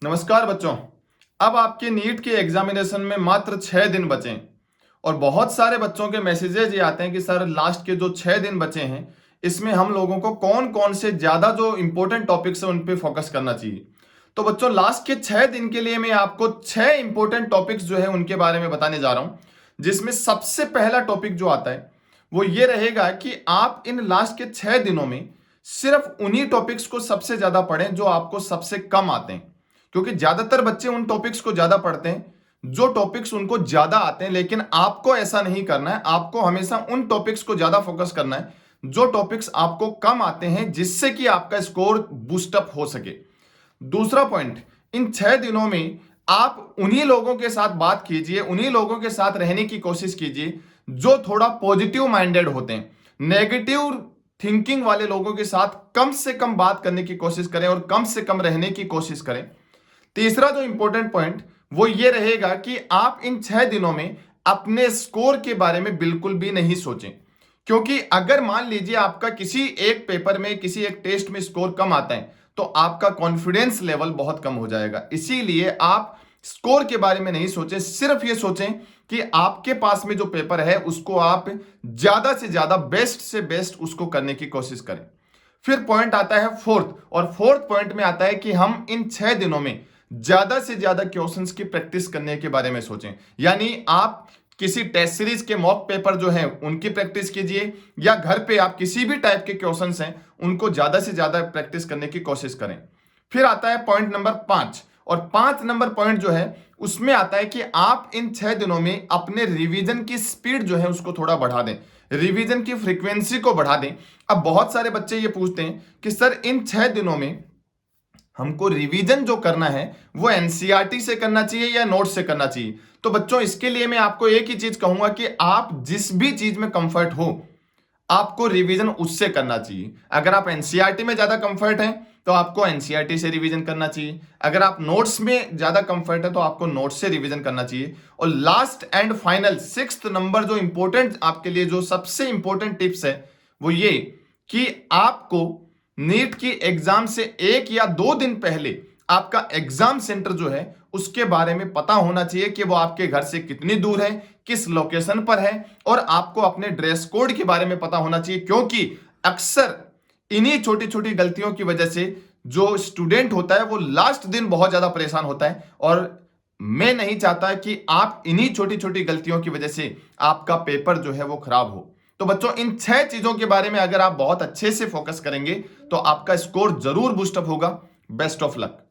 नमस्कार बच्चों। अब आपके नीट के एग्जामिनेशन में मात्र 6 दिन बचे हैं और बहुत सारे बच्चों के मैसेजेज ये आते हैं कि सर लास्ट के जो 6 दिन बचे हैं इसमें हम लोगों को कौन कौन से ज्यादा जो इंपॉर्टेंट टॉपिक्स है उन पे फोकस करना चाहिए। तो बच्चों लास्ट के 6 दिन के लिए मैं आपको 6 इंपॉर्टेंट टॉपिक्स जो है उनके बारे में बताने जा रहा हूं, जिसमें सबसे पहला टॉपिक जो आता है वो ये रहेगा कि आप इन लास्ट के 6 दिनों में सिर्फ उन्हीं टॉपिक्स को सबसे ज्यादा पढ़ें जो आपको सबसे कम आते हैं, क्योंकि ज्यादातर बच्चे उन टॉपिक्स को ज्यादा पढ़ते हैं जो टॉपिक्स उनको ज्यादा आते हैं। लेकिन आपको ऐसा नहीं करना है, आपको हमेशा उन टॉपिक्स को ज्यादा फोकस करना है जो टॉपिक्स आपको कम आते हैं, जिससे कि आपका स्कोर बूस्टअप हो सके। दूसरा पॉइंट, इन 6 दिनों में आप उन्हीं लोगों के साथ बात कीजिए, उन्हीं लोगों के साथ रहने की कोशिश कीजिए जो थोड़ा पॉजिटिव माइंडेड होते हैं। नेगेटिव थिंकिंग वाले लोगों के साथ कम से कम बात करने की कोशिश करें और कम से कम रहने की कोशिश करें। तीसरा जो इंपॉर्टेंट पॉइंट वो ये रहेगा कि आप इन 6 दिनों में अपने स्कोर के बारे में बिल्कुल भी नहीं सोचें, क्योंकि अगर मान लीजिए आपका किसी एक पेपर में किसी एक टेस्ट में स्कोर कम आता है तो आपका कॉन्फिडेंस लेवल बहुत कम हो जाएगा। इसीलिए आप स्कोर के बारे में नहीं सोचें, सिर्फ ये सोचें कि आपके पास में जो पेपर है उसको आप ज्यादा से ज्यादा बेस्ट से बेस्ट उसको करने की कोशिश करें। फिर पॉइंट आता है फोर्थ, और फोर्थ पॉइंट में आता है कि हम इन 6 दिनों में ज्यादा से ज्यादा क्वेश्चंस की प्रैक्टिस करने के बारे में सोचें। यानी आप किसी टेस्ट सीरीज के मॉक पेपर जो हैं उनकी प्रैक्टिस कीजिए, या घर पे आप किसी भी टाइप के क्वेश्चंस हैं उनको ज्यादा से ज्यादा प्रैक्टिस करने की कोशिश करें। फिर आता है पॉइंट नंबर 5, और 5 नंबर पॉइंट जो है उसमें आता है कि आप इन 6 दिनों में अपने रिवीजन की स्पीड जो है उसको थोड़ा बढ़ा दें, रिवीजन की फ्रीक्वेंसी को बढ़ा दें। अब बहुत सारे बच्चे ये पूछते हैं कि सर इन 6 दिनों में हमको रिवीजन जो करना है वो एनसीईआरटी से करना चाहिए या नोट से करना चाहिए। तो बच्चों इसके लिए मैं आपको एक ही चीज कहूंगा कि आप जिस भी चीज में कंफर्ट हो आपको रिवीजन उससे करना चाहिए। अगर आप एनसीईआरटी में ज्यादा कंफर्ट हैं तो आपको एनसीईआरटी से रिवीजन करना चाहिए, अगर आप नोट्स में ज्यादा कंफर्ट है तो आपको नोट्स से रिवीजन करना चाहिए। और last and final 6th number जो इंपॉर्टेंट आपके लिए जो सबसे इंपॉर्टेंट टिप्स है वो ये कि आपको नीट की एग्जाम से 1 या 2 दिन पहले आपका एग्जाम सेंटर जो है उसके बारे में पता होना चाहिए कि वो आपके घर से कितनी दूर है, किस लोकेशन पर है, और आपको अपने ड्रेस कोड के बारे में पता होना चाहिए। क्योंकि अक्सर इन्हीं छोटी छोटी गलतियों की वजह से जो स्टूडेंट होता है वो लास्ट दिन बहुत ज्यादा परेशान होता है, और मैं नहीं चाहता कि आप इन्हीं छोटी छोटी गलतियों की वजह से आपका पेपर जो है वो खराब हो। तो बच्चों इन 6 चीजों के बारे में अगर आप बहुत अच्छे से फोकस करेंगे तो आपका स्कोर जरूर बूस्टअप होगा। Best of luck.